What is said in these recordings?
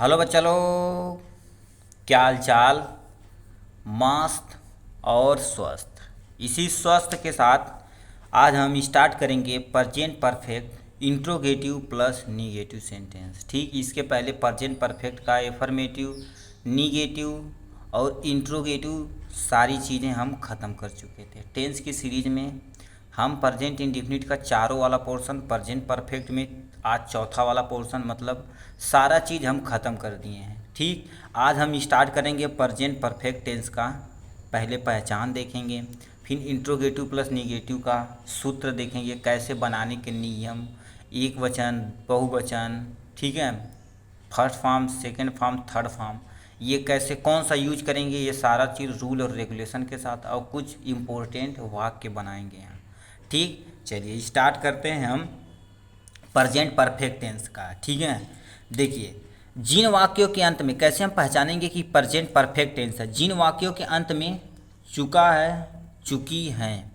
Hello बच्चा लोग, क्या हाल चाल। मस्त और स्वस्थ। इसी स्वस्थ के साथ आज हम स्टार्ट करेंगे present perfect interrogative plus negative sentence. ठीक, इसके पहले प्रेजेंट परफेक्ट का एफर्मेटिव, निगेटिव और इंट्रोगेटिव सारी चीज़ें हम ख़त्म कर चुके थे। टेंस की सीरीज में हम प्रेजेंट इंडिफिनिट का चारों वाला पोर्शन, प्रेजेंट परफेक्ट में आज चौथा वाला पोर्शन, मतलब सारा चीज़ हम ख़त्म कर दिए हैं। ठीक, आज हम स्टार्ट करेंगे प्रेजेंट परफेक्ट टेंस का। पहले पहचान देखेंगे, फिर इंट्रोगेटिव प्लस निगेटिव का सूत्र देखेंगे, कैसे बनाने के नियम, एक वचन, बहुवचन, ठीक है, first form, second form, third form, ये कैसे कौन सा यूज करेंगे, ये सारा चीज़ रूल और रेगुलेशन के साथ, और कुछ इम्पोर्टेंट वाक्य बनाएंगे यहाँ। ठीक, चलिए स्टार्ट करते हैं हम प्रेजेंट परफेक्ट टेंस का। ठीक है, देखिए जिन वाक्यों के अंत में कैसे हम पहचानेंगे कि प्रेजेंट परफेक्ट टेंस है। जिन वाक्यों के अंत में चुका है, चुकी हैं,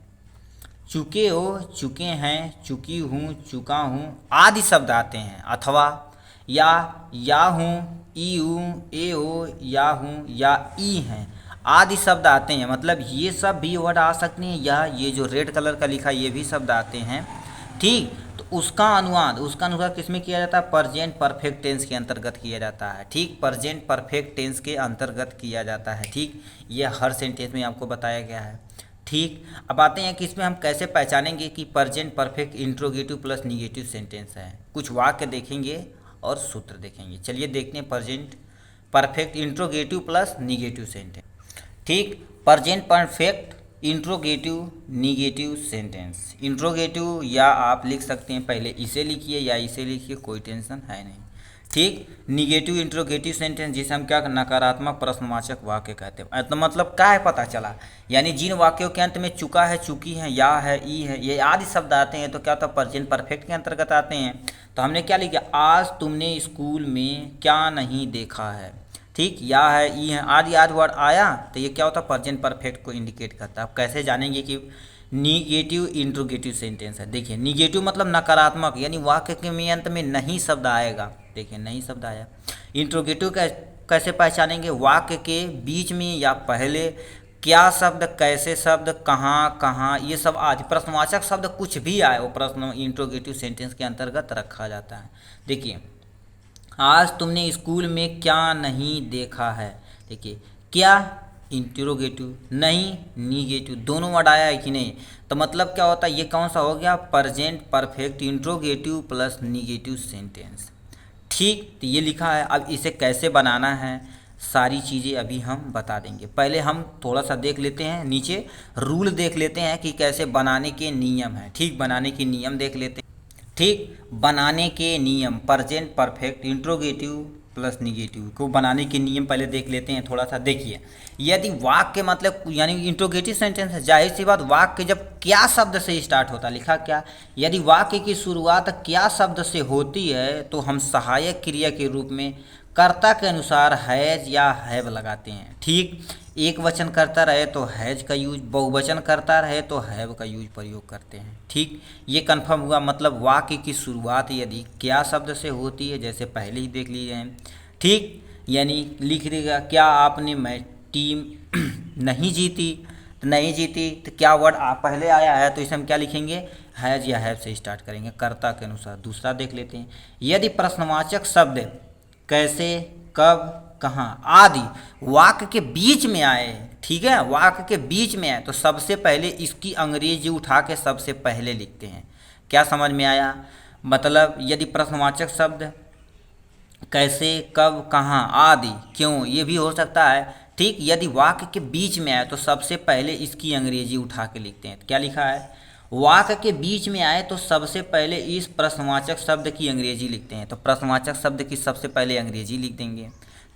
चुके हो, चुके हैं, चुकी हूँ, चुका हूँ आदि शब्द आते हैं, अथवा या हूँ, ई हूँ, ए हो, या हूँ, या ई हैं आदि शब्द आते हैं। मतलब ये सब भी वर्ड आ सकते हैं, या ये जो रेड कलर का लिखा ये भी शब्द आते हैं। ठीक, तो उसका अनुवाद किस में किया जाता है? प्रेजेंट परफेक्ट टेंस के अंतर्गत किया जाता है। ठीक, प्रेजेंट परफेक्ट टेंस के अंतर्गत किया जाता है। ठीक, ये हर सेंटेंस में आपको बताया गया है। ठीक, अब आते हैं कि इसमें हम कैसे पहचानेंगे कि present perfect interrogative plus negative sentence है। कुछ वाक्य देखेंगे और सूत्र देखेंगे। चलिए देखते हैं present perfect interrogative plus negative sentence. ठीक, present perfect interrogative negative sentence. Interrogative या आप लिख सकते हैं, पहले इसे लिखिए या इसे लिखिए, कोई टेंशन है नहीं। ठीक, निगेटिव इंट्रोगेटिव सेंटेंस जिसे हम क्या, नकारात्मक प्रश्नवाचक वाक्य कहते हैं। तो मतलब क्या है पता चला, यानी जिन वाक्यों के अंत में चुका है, चुकी है, या है, ई है, ये आदि शब्द आते हैं तो क्या होता है? प्रेजेंट परफेक्ट के अंतर्गत आते हैं। तो हमने क्या लिखा, आज तुमने स्कूल में क्या नहीं देखा है। ठीक, या है, ई है, आदि आदि वर्ड आया तो ये क्या होता है? प्रेजेंट परफेक्ट को इंडिकेट करता है। आप कैसे जानेंगे कि निगेटिव इंट्रोगेटिव सेंटेंस है? देखिए, निगेटिव मतलब नकारात्मक, यानी वाक्य के में अंत में नहीं शब्द आएगा। देखिए, नहीं शब्द आया। इंट्रोगेटिव कैसे पहचानेंगे? वाक्य के बीच में या पहले क्या शब्द, कैसे शब्द, कहाँ कहाँ, ये सब आज प्रश्नवाचक शब्द कुछ भी आए वो प्रश्न इंट्रोगेटिव सेंटेंस के अंतर्गत रखा जाता है। देखिए, आज तुमने स्कूल में क्या नहीं देखा है। देखिए, क्या इंट्रोगेटिव, नहीं निगेटिव, दोनों वर्ड आया है कि नहीं? तो मतलब क्या होता है, ये कौन सा हो गया? Present perfect interrogative plus negative sentence. ठीक, तो ये लिखा है। अब इसे कैसे बनाना है सारी चीज़ें अभी हम बता देंगे। पहले हम थोड़ा सा देख लेते हैं, नीचे रूल देख लेते हैं कि कैसे बनाने के नियम हैं। ठीक, बनाने के नियम देख लेते हैं। ठीक, बनाने के नियम present perfect interrogative plus negative को बनाने के नियम पहले देख लेते हैं थोड़ा सा। देखिए, यदि वाक्य मतलब यानी इंट्रोगेटिव सेंटेंस है, जाहिर सी बात वाक्य जब क्या शब्द से स्टार्ट होता है, लिखा क्या, यदि वाक्य की शुरुआत क्या शब्द से होती है तो हम सहायक क्रिया के रूप में कर्ता के अनुसार हैज या हैव लगाते हैं। ठीक, एक वचन करता रहे तो हैज का यूज, बहुवचन करता रहे तो हैव का यूज प्रयोग करते हैं। ठीक, ये कन्फर्म हुआ। मतलब वाक्य की शुरुआत यदि क्या शब्द से होती है, जैसे पहले ही देख लीजिए। ठीक, यानी लिख देगा, क्या आपने मैच टीम नहीं जीती, तो नहीं जीती तो क्या वर्ड पहले आया है, तो इसे हम क्या लिखेंगे? हैज या हैव से स्टार्ट करेंगे कर्ता के अनुसार। दूसरा देख लेते हैं, यदि प्रश्नवाचक शब्द कैसे, कब, कहाँ आदि वाक्य के बीच में आए, ठीक है, वाक्य के बीच में आए तो सबसे पहले इसकी अंग्रेजी उठा के सबसे पहले लिखते हैं। क्या समझ में आया? मतलब यदि प्रश्नवाचक शब्द कैसे, कब, कहाँ आदि, क्यों, ये भी हो सकता है। ठीक, यदि वाक्य के बीच में आए तो सबसे पहले इसकी अंग्रेजी उठा के लिखते हैं। क्या लिखा है? वाक्य के बीच में आए तो सबसे पहले इस प्रश्नवाचक शब्द की अंग्रेजी लिखते हैं। तो प्रश्नवाचक शब्द की सबसे पहले अंग्रेजी लिख देंगे।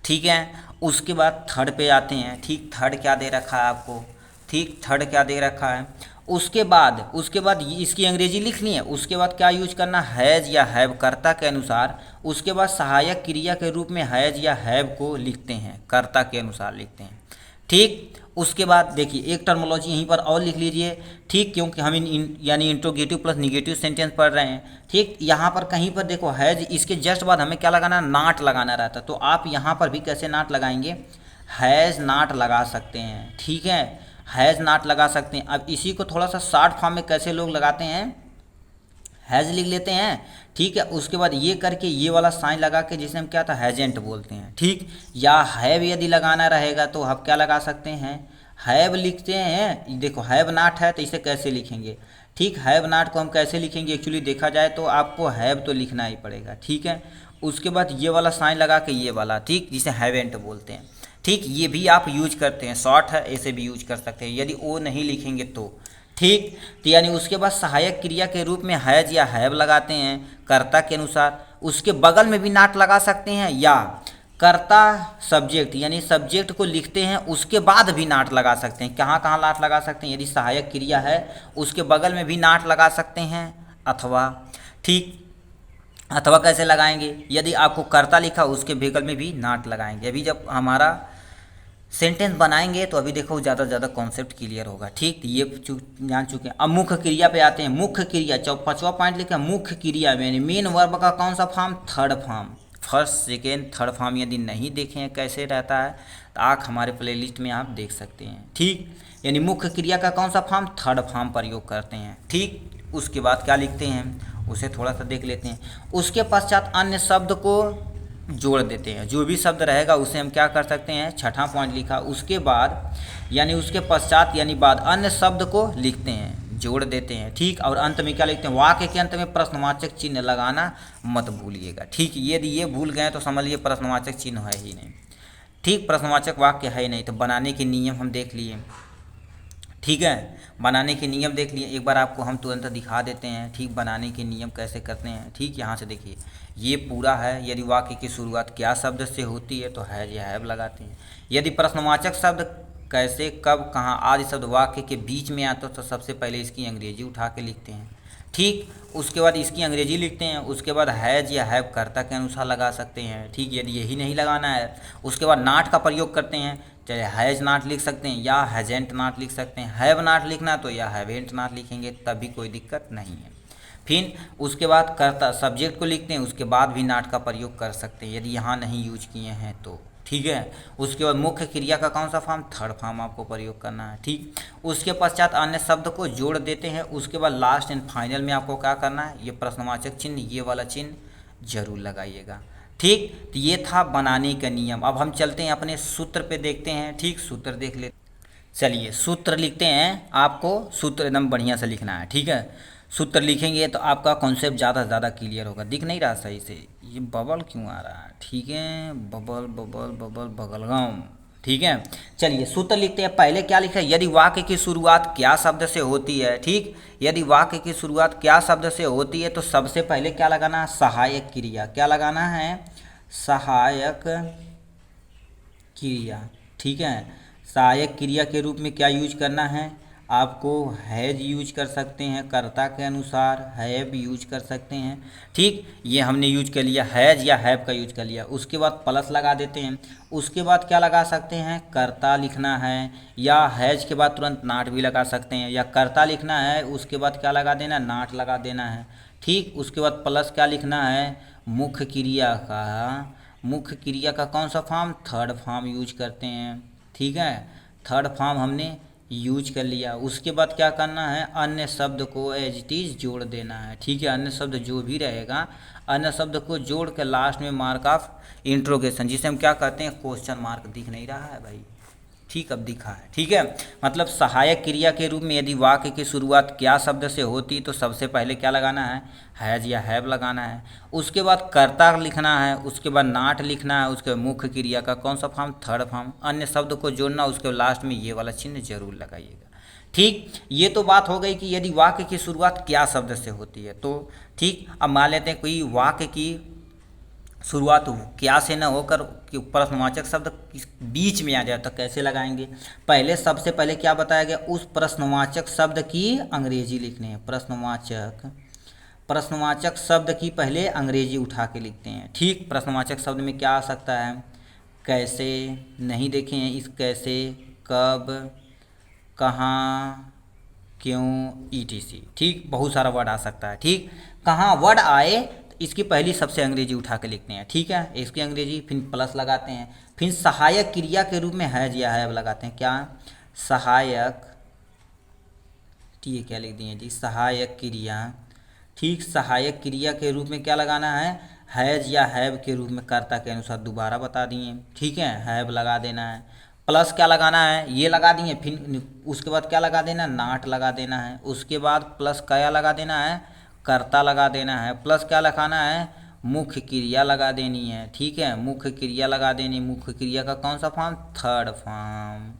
ठीक है, उसके बाद थर्ड पे आते हैं। ठीक, थर्ड क्या दे रखा है आपको? ठीक, थर्ड क्या दे रखा है? उसके बाद इसकी अंग्रेजी लिख ली है। उसके बाद क्या यूज करना? हैज या हैव कर्ता के अनुसार। उसके बाद सहायक क्रिया के रूप में हैज या हैव को लिखते हैं, कर्ता के अनुसार लिखते हैं। ठीक। उसके बाद देखिए एक टर्मोलॉजी यहीं पर और लिख लीजिए, ठीक, क्योंकि हम यानी इंट्रोगेटिव प्लस निगेटिव सेंटेंस पढ़ रहे हैं, ठीक। यहाँ पर कहीं पर देखो हैज, इसके जस्ट बाद हमें क्या लगाना, नॉट लगाना रहता है, तो आप यहाँ पर भी कैसे नॉट लगाएंगे, हैज़ नॉट लगा सकते हैं, ठीक है, हैज़ नॉट लगा सकते हैं। अब इसी को थोड़ा सा शॉर्ट फॉर्म में कैसे लोग लगाते हैं, हैज़ लिख लेते हैं, ठीक है। उसके बाद ये करके ये वाला साइन लगा के जिसे हम क्या था हैजेंट बोलते हैं, ठीक। या हैव यदि लगाना रहेगा तो आप क्या लगा सकते हैं, हैव लिखते हैं। देखो हैव नॉट है तो इसे कैसे लिखेंगे, ठीक, हैव नॉट को हम कैसे लिखेंगे, एक्चुअली देखा जाए तो आपको हैव तो लिखना ही पड़ेगा, ठीक है। उसके बाद ये वाला साइन लगा के ये वाला, ठीक, जिसे हैवेंट बोलते हैं, ठीक। ये भी आप यूज करते हैं, शॉर्ट है, ऐसे भी यूज कर सकते हैं यदि ओ नहीं लिखेंगे तो, ठीक। तो यानी उसके बाद सहायक क्रिया के रूप में हैज या हैव लगाते हैं कर्ता के अनुसार, उसके बगल में भी नॉट लगा सकते हैं, या कर्ता सब्जेक्ट यानी सब्जेक्ट को लिखते हैं उसके बाद भी नॉट लगा सकते हैं। कहाँ कहाँ नॉट लगा सकते हैं, यदि सहायक क्रिया है उसके बगल में भी नॉट लगा सकते हैं, अथवा, ठीक, अथवा कैसे लगाएंगे, यदि आपको कर्ता लिखा उसके बगल में भी नॉट लगाएंगे। अभी जब हमारा सेंटेंस बनाएंगे तो अभी देखो ज़्यादा से ज़्यादा कॉन्सेप्ट क्लियर होगा, ठीक। ये जान चुके हैं। अब मुख्य क्रिया पे आते हैं। मुख्य क्रिया 5वां पॉइंट लिखा है, मुख्य क्रिया में मेन वर्ब का कौन सा form, third form, first second third form. यदि नहीं देखे हैं कैसे रहता है तो आप हमारे प्लेलिस्ट में आप देख सकते हैं, ठीक। यानी मुख्य क्रिया का कौन सा फॉर्म, थर्ड फॉर्म प्रयोग करते हैं, ठीक। उसके बाद क्या लिखते हैं उसे थोड़ा सा देख लेते हैं। उसके पश्चात अन्य शब्द को जोड़ देते हैं, जो भी शब्द रहेगा उसे हम क्या कर सकते हैं, छठा पॉइंट लिखा। उसके बाद यानी उसके पश्चात यानी बाद अन्य शब्द को लिखते हैं, जोड़ देते हैं, ठीक। और अंत में क्या लिखते हैं, वाक्य के अंत में प्रश्नवाचक चिन्ह लगाना मत भूलिएगा, ठीक। यदि ये भूल गए तो समझ लिए प्रश्नवाचक चिन्ह है ही नहीं, ठीक, प्रश्नवाचक वाक्य है ही नहीं। तो बनाने के नियम हम देख लिए, ठीक है, बनाने के नियम देख लिए। एक बार आपको हम तुरंत दिखा देते हैं, ठीक, बनाने के नियम कैसे करते हैं, ठीक। यहाँ से देखिए ये पूरा है। यदि वाक्य की शुरुआत क्या शब्द से होती है तो हैज या हैव लगाते हैं। यदि प्रश्नवाचक शब्द कैसे कब कहाँ आदि शब्द वाक्य के बीच में आता तो सबसे पहले इसकी अंग्रेजी उठा के लिखते हैं, ठीक। उसके बाद इसकी अंग्रेजी लिखते हैं, उसके बाद हैज या हैव कर्ता के अनुसार लगा सकते हैं, ठीक। यदि यही नहीं लगाना है उसके बाद नॉट का प्रयोग करते हैं, चाहे हैज नॉट लिख सकते हैं या हैजेंट नॉट लिख सकते हैं। हैव नॉट लिखना तो या हैवेंट नॉट लिखेंगे, तब भी कोई दिक्कत नहीं है। फिर उसके बाद कर्ता सब्जेक्ट को लिखते हैं, उसके बाद भी नॉट का प्रयोग कर सकते हैं यदि यहाँ नहीं यूज किए हैं तो, ठीक है। उसके बाद मुख्य क्रिया का कौन सा फॉर्म, थर्ड फॉर्म आपको प्रयोग करना है, ठीक। उसके पश्चात अन्य शब्द को जोड़ देते हैं। उसके बाद लास्ट एंड फाइनल में आपको क्या करना है, ये प्रश्नवाचक चिन्ह, ये वाला चिन्ह जरूर लगाइएगा, ठीक। तो ये था बनाने का नियम। अब हम चलते हैं अपने सूत्र पे देखते हैं, ठीक। सूत्र देख लेते, चलिए सूत्र लिखते हैं। आपको सूत्र एकदम बढ़िया से लिखना है, ठीक है। सूत्र लिखेंगे तो आपका कॉन्सेप्ट ज़्यादा से ज़्यादा क्लियर होगा। दिख नहीं रहा सही से, ये बबल क्यों आ रहा है, ठीक है, बबल बबल बबल बगलगाम, ठीक है। चलिए सूत्र लिखते हैं। पहले क्या लिखा है, यदि वाक्य की शुरुआत क्या शब्द से होती है, ठीक। यदि वाक्य की शुरुआत क्या शब्द से होती है तो सबसे पहले क्या लगाना है, सहायक क्रिया। क्या लगाना है, सहायक क्रिया, ठीक है। सहायक क्रिया के रूप में क्या यूज करना है, आपको हैज यूज कर सकते हैं, कर्ता के अनुसार हैव यूज कर सकते हैं, ठीक। ये हमने यूज कर लिया, हैज या हैव का यूज कर लिया। उसके बाद प्लस लगा देते हैं। उसके बाद क्या लगा सकते हैं, कर्ता लिखना है, या हैज के बाद तुरंत नॉट भी लगा सकते हैं, या कर्ता लिखना है उसके बाद क्या लगा देना, नॉट लगा देना है, ठीक। उसके बाद प्लस क्या लिखना है, मुख्य क्रिया का, मुख्य क्रिया का कौन सा फॉर्म, थर्ड फॉर्म यूज करते हैं, ठीक है। थर्ड फॉर्म हमने यूज कर लिया। उसके बाद क्या करना है, अन्य शब्द को एज इट इज जोड़ देना है, ठीक है। अन्य शब्द जो भी रहेगा, अन्य शब्द को जोड़ के लास्ट में मार्क ऑफ इंट्रोगेशन, जिसे हम क्या कहते हैं, क्वेश्चन मार्क। दिख नहीं रहा है भाई, ठीक, अब दिखा है, ठीक है। मतलब सहायक क्रिया के रूप में यदि वाक्य की शुरुआत क्या शब्द से होती तो सबसे पहले क्या लगाना है, हैज या हैव लगाना है। उसके बाद कर्ता लिखना है, उसके बाद नॉट लिखना है, उसके मुख्य क्रिया का कौन सा फॉर्म, थर्ड फॉर्म। अन्य शब्द को जोड़ना, उसके लास्ट में ये वाला चिन्ह जरूर लगाइएगा, ठीक। ये तो बात हो गई कि यदि वाक्य की शुरुआत क्या शब्द से होती है तो, ठीक। अब मान लेते हैं कोई वाक्य की शुरुआत क्या से न होकर प्रश्नवाचक शब्द बीच में आ जाए तो कैसे लगाएंगे। पहले सबसे पहले क्या बताया गया, उस प्रश्नवाचक शब्द की अंग्रेजी लिखने है। प्रश्नवाचक शब्द की पहले अंग्रेजी उठा के लिखते हैं, ठीक। प्रश्नवाचक शब्द में क्या आ सकता है, कैसे, नहीं देखे हैं इस कैसे, कब, कहाँ, क्यों, ETC। ठीक, बहुत सारा वर्ड आ सकता है। ठीक, कहाँ वर्ड आए तो इसकी पहली सबसे अंग्रेजी उठा के लिखते हैं। ठीक है, इसकी अंग्रेजी, फिर प्लस लगाते हैं, फिर सहायक क्रिया के रूप में हैज या हैव लगाते हैं। क्या, सहायक, ठीक, क्या लिख दिए जी, सहायक क्रिया। ठीक, सहायक क्रिया के रूप में क्या लगाना है, हैज या हैव के रूप में कर्ता के अनुसार दोबारा बता दिए। ठीक है, हैव लगा देना है, प्लस क्या लगाना है, ये लगा दिए, फिर उसके बाद क्या लगा देना, नाट लगा देना है, उसके बाद प्लस क्या लगा देना है, कर्ता लगा देना है, प्लस क्या लगाना है, मुख्य क्रिया लगा देनी है। ठीक है, मुख्य क्रिया लगा देनी, मुख्य क्रिया का कौन सा फॉर्म, थर्ड फॉर्म।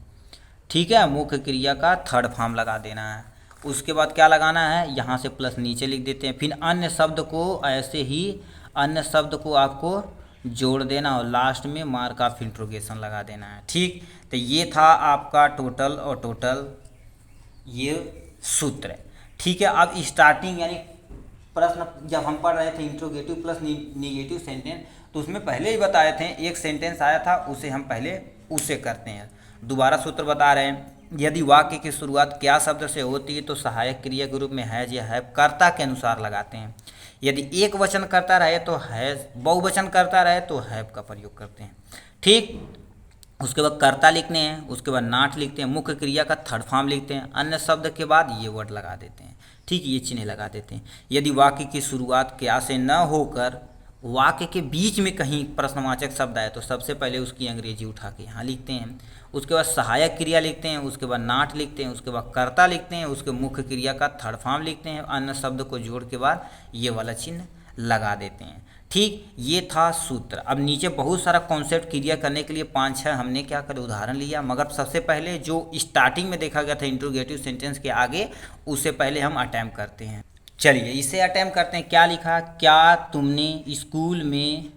ठीक है, मुख्य क्रिया का थर्ड फॉर्म लगा देना है। उसके बाद क्या लगाना है, यहाँ से प्लस नीचे लिख देते हैं, फिर अन्य शब्द को ऐसे ही अन्य शब्द को आपको जोड़ देना और लास्ट में मार्क ऑफ इंट्रोगेशन लगा देना है। ठीक, तो ये था आपका टोटल और टोटल ये सूत्र। ठीक है, अब स्टार्टिंग यानी प्रश्न जब हम पढ़ रहे थे इंट्रोगेटिव प्लस निगेटिव सेंटेंस, तो उसमें पहले ही बताए थे, एक सेंटेंस आया था उसे हम पहले उसे करते हैं। दोबारा सूत्र बता रहे हैं, यदि वाक्य की शुरुआत क्या शब्द से होती है तो सहायक क्रिया के रूप में हैज या हैव कर्ता के अनुसार लगाते हैं। यदि एक वचन करता रहे तो हैज, बहुवचन करता रहे तो हैव का प्रयोग करते हैं। ठीक, उसके बाद कर्ता लिखते हैं, उसके बाद नाट लिखते हैं, मुख्य क्रिया का थर्ड फॉर्म लिखते हैं, अन्य शब्द के बाद ये वर्ड लगा देते हैं। ठीक, ये चिन्ह लगा देते हैं। यदि वाक्य की शुरुआत क्या से न होकर वाक्य के बीच में कहीं प्रश्नवाचक शब्द आए तो सबसे पहले उसकी अंग्रेजी उठा के यहाँ लिखते हैं, उसके बाद सहायक क्रिया लिखते हैं, उसके बाद नाट लिखते हैं, उसके बाद कर्ता लिखते हैं, उसके मुख्य क्रिया का थर्ड फॉर्म लिखते हैं, अन्य शब्द को जोड़ के बाद ये वाला चिन्ह लगा देते हैं। ठीक, ये था सूत्र। अब नीचे बहुत सारा कॉन्सेप्ट क्लियर करने के लिए 5-6 हमने क्या करे उदाहरण लिया, मगर सबसे पहले जो स्टार्टिंग में देखा गया था इंट्रोगेटिव सेंटेंस के आगे, उससे पहले हम अटैम्प्ट करते हैं। चलिए इसे अटैम्प्ट करते हैं। क्या लिखा, क्या तुमने स्कूल में,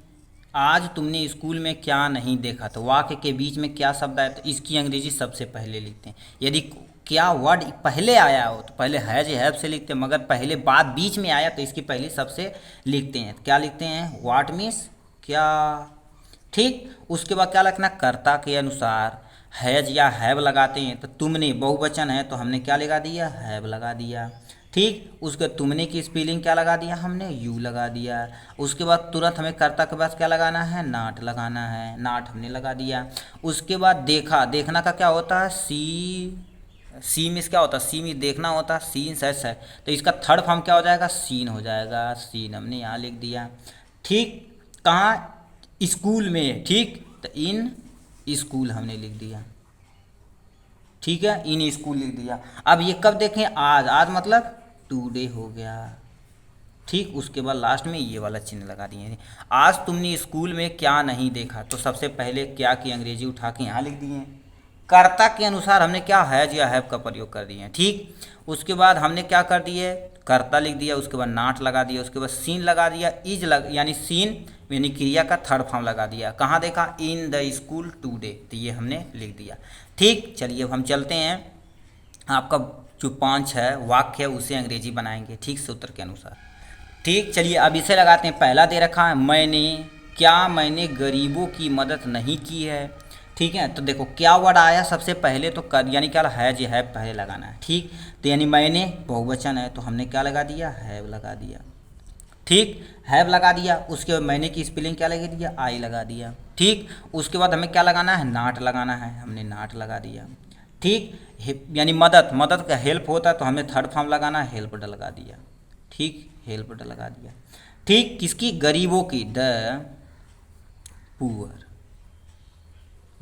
आज तुमने स्कूल में क्या नहीं देखा, तो वाक्य के बीच में क्या शब्द आया तो इसकी अंग्रेजी सबसे पहले लिखते हैं। यदि क्या वर्ड पहले आया हो तो पहले हैज हैव से लिखते हैं, मगर पहले बात बीच में आया तो इसकी पहली सबसे लिखते हैं। क्या लिखते हैं, व्हाट मीन्स क्या। ठीक, उसके बाद क्या लिखना, कर्ता के अनुसार हैज या हैव लगाते हैं, तो तुमने बहुवचन है तो हमने क्या लगा दिया, हैव लगा दिया। ठीक, उसके तुमने की स्पेलिंग क्या लगा दिया, हमने यू लगा दिया। उसके बाद तुरंत हमें कर्ता के पास क्या लगाना है, नाट लगाना है, नाट हमने लगा दिया। उसके बाद देखा, देखना का क्या होता है, सी मीन्स क्या होता है, सी मीन्स देखना होता है, सीन सच है तो इसका थर्ड फॉर्म क्या हो जाएगा, सीन हो जाएगा, सीन हमने यहाँ लिख दिया। ठीक, कहाँ, स्कूल में। ठीक, तो इन स्कूल हमने लिख दिया। ठीक है, इन स्कूल लिख दिया। अब ये कब देखें, आज, आज मतलब टुडे हो गया। ठीक, उसके बाद लास्ट में ये वाला चिन्ह लगा दिए, आज तुमने स्कूल में क्या नहीं देखा, तो सबसे पहले क्या की अंग्रेजी उठा के यहाँ लिख दिए, कर्ता के अनुसार हमने क्या हैज या हैव का प्रयोग कर दिए। ठीक, उसके बाद हमने क्या कर दिए, कर्ता लिख दिया, उसके बाद नाट लगा दिया, उसके बाद सीन लगा दिया, यानी सीन यानी क्रिया का थर्ड फॉर्म लगा दिया। कहाँ देखा, इन द स्कूल टुडे, तो ये हमने लिख दिया। ठीक, चलिए अब हम चलते हैं, आपका जो 5 है वाक्य है उसे अंग्रेजी बनाएंगे। ठीक, सूत्र के अनुसार। ठीक, चलिए अब इसे लगाते हैं। पहला दे रखा है, मैंने गरीबों की मदद नहीं की है। ठीक है, तो देखो क्या वर्ड आया सबसे पहले, तो यानी क्या हैज या हैव पहले लगाना है। ठीक, तो यानी मैंने बहुवचन है तो हमने क्या लगा दिया, हैव लगा दिया। ठीक, हैव लगा दिया, उसके बाद मैंने की स्पेलिंग क्या लगा दिया, आई लगा दिया। ठीक, उसके बाद हमें क्या लगाना है, नाट लगाना है, हमने नाट लगा दिया। ठीक, यानी मदद का हेल्प होता है तो हमें थर्ड फॉर्म लगाना है, हेल्प लगा दिया। ठीक, हेल्प लगा दिया। ठीक, किसकी, गरीबों की, द पुअर,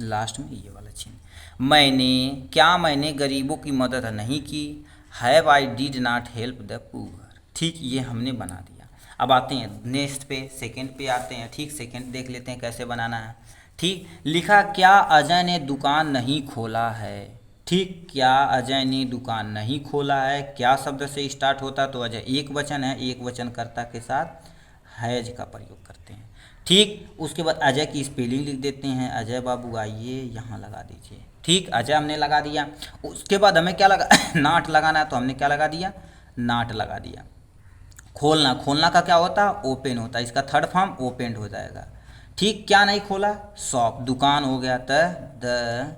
लास्ट में ये वाला चिन्ह। मैंने गरीबों की मदद नहीं की, have I did not help the poor. ठीक, ये हमने बना दिया। अब आते हैं नेक्स्ट पे, सेकंड पे आते हैं। ठीक, सेकंड देख लेते हैं कैसे बनाना है। ठीक, लिखा, क्या अजय ने दुकान नहीं खोला है। ठीक, क्या अजय ने दुकान नहीं खोला है, क्या शब्द से स्टार्ट होता है, तो अजय एक वचन है, एक वचन कर्ता के साथ हैज का प्रयोग करते हैं। ठीक, उसके बाद अजय की स्पेलिंग लिख देते हैं, अजय बाबू आइए यहाँ लगा दीजिए। ठीक, अजय हमने लगा दिया। उसके बाद हमें क्या लगा नाट लगाना है तो हमने क्या लगा दिया, नाट लगा दिया। खोलना का क्या होता है, ओपन होता है, इसका थर्ड फॉर्म ओपेंड हो जाएगा। ठीक, क्या नहीं खोला, शॉप, दुकान हो गया, द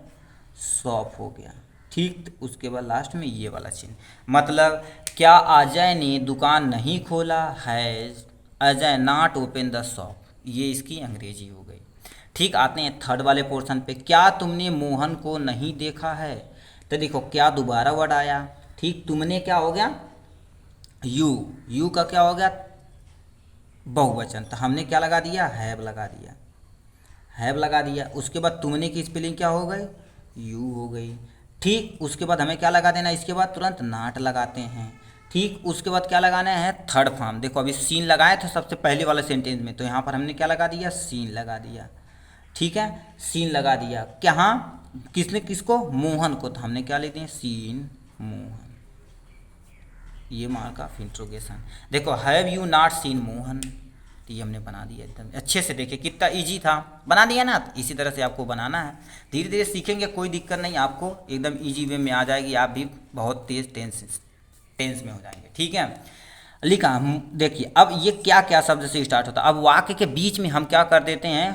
शॉप हो गया। ठीक, तो उसके बाद लास्ट में ये वाला चिन्ह, मतलब क्या अजय ने दुकान नहीं खोला, has Ajay not open the shop, ये इसकी अंग्रेजी हो गई। ठीक, आते हैं थर्ड वाले पोर्शन पे, क्या तुमने मोहन को नहीं देखा है। तो देखो क्या दोबारा वर्ड आया। ठीक, तुमने क्या हो गया, यू का क्या हो गया, बहुवचन, तो हमने क्या लगा दिया, हैव लगा दिया, हैव लगा दिया। उसके बाद तुमने की स्पेलिंग क्या हो गई, यू हो गई। ठीक, उसके बाद हमें क्या लगा देना, इसके बाद तुरंत नाट लगाते हैं। ठीक, उसके बाद क्या लगाना है, थर्ड फॉर्म। देखो अभी सीन लगाए थे सबसे पहले वाले सेंटेंस में, तो यहाँ पर हमने क्या लगा दिया, सीन लगा दिया। ठीक है, सीन लगा दिया, क्या हाँ किसने, किसको, मोहन को, तो हमने क्या लिख दिया, सीन मोहन, ये मार्क ऑफ इंट्रोगेशन। देखो have you not seen Mohan, तो ये हमने बना दिया एकदम अच्छे से। देखिए कितना इजी था, बना दिया ना। तो इसी तरह से आपको बनाना है, धीरे धीरे सीखेंगे, कोई दिक्कत नहीं, आपको एकदम इजी वे में आ जाएगी, आप भी बहुत तेज टेंस में हो जाएंगे। ठीक है, लिखा देखिए अब ये क्या क्या शब्द से स्टार्ट होता है। अब वाक्य के बीच में हम क्या कर देते हैं,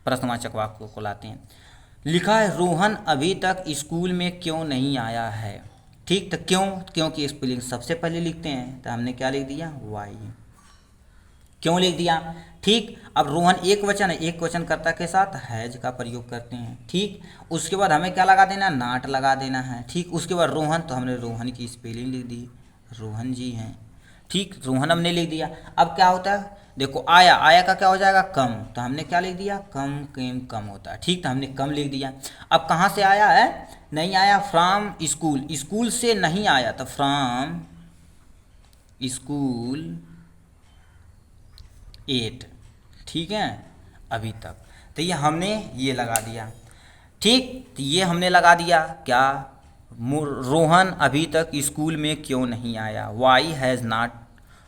प्रश्नवाचक वाक्य को लाते हैं। लिखा है रोहन अभी तक स्कूल में क्यों नहीं आया है। ठीक, तो क्यों, क्योंकि स्पेलिंग सबसे पहले लिखते हैं, तो हमने क्या लिख दिया, वाई, क्यों लिख दिया। ठीक, अब रोहन एक वचन है, एक वचन कर्ता के साथ हैज का प्रयोग करते हैं। ठीक, उसके बाद हमें क्या लगा देना, नाट लगा देना है। ठीक, उसके बाद रोहन, तो हमने रोहन की स्पेलिंग लिख दी, रोहन जी हैं। ठीक, रोहन हमने लिख दिया। अब क्या होता है, देखो आया, आया का क्या हो जाएगा, कम, तो हमने क्या लिख दिया, कम, केम, कम होता है। ठीक, तो हमने कम लिख दिया। अब कहाँ से आया है, नहीं आया, फ्रॉम स्कूल, स्कूल से नहीं आया, तो फ्रॉम स्कूल 8। ठीक है, अभी तक, तो ये हमने ये लगा दिया। ठीक, तो ये हमने लगा दिया क्या, रोहन अभी तक स्कूल में क्यों नहीं आया, why has not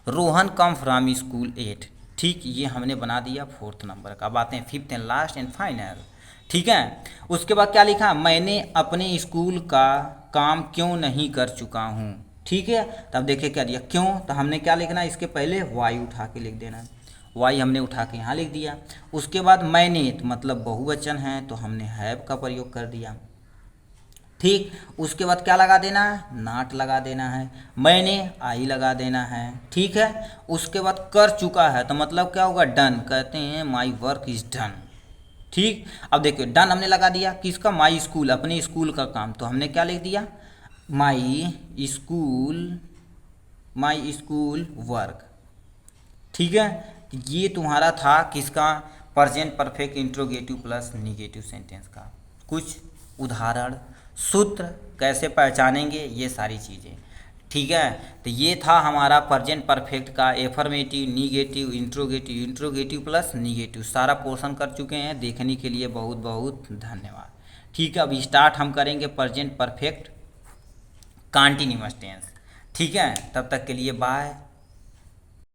Rohan come from school 8। ठीक, ये हमने बना दिया फोर्थ नंबर का। बातें fifth and last and final. ठीक है, उसके बाद क्या लिखा, मैंने अपने स्कूल का काम क्यों नहीं कर चुका हूँ। ठीक है, तब देखिए क्या दिया, क्यों, तो हमने क्या लिखना, इसके पहले वाई उठा के लिख देना, वाई हमने उठा के यहाँ लिख दिया। उसके बाद मैंने, तो मतलब बहुवचन है, तो हमने हैव का प्रयोग कर दिया। ठीक, उसके बाद क्या लगा देना है, नाट लगा देना है, मैंने आई लगा देना है। ठीक है, उसके बाद कर चुका है, तो मतलब क्या होगा, डन, कहते हैं माई वर्क इज डन। ठीक, अब देखिए डन हमने लगा दिया, किसका, माई स्कूल, अपने स्कूल का काम, तो हमने क्या लिख दिया, माई स्कूल वर्क। ठीक है, ये तुम्हारा था किसका, present perfect interrogative plus negative sentence का कुछ उदाहरण, सूत्र कैसे पहचानेंगे, ये सारी चीज़ें। ठीक है, तो ये था हमारा प्रेजेंट परफेक्ट का affirmative, negative, interrogative plus negative, सारा पोर्शन कर चुके हैं। देखने के लिए बहुत बहुत धन्यवाद। ठीक है, अब स्टार्ट हम करेंगे प्रेजेंट परफेक्ट कंटीन्यूअस टेंस। ठीक है, तब तक के लिए बाय।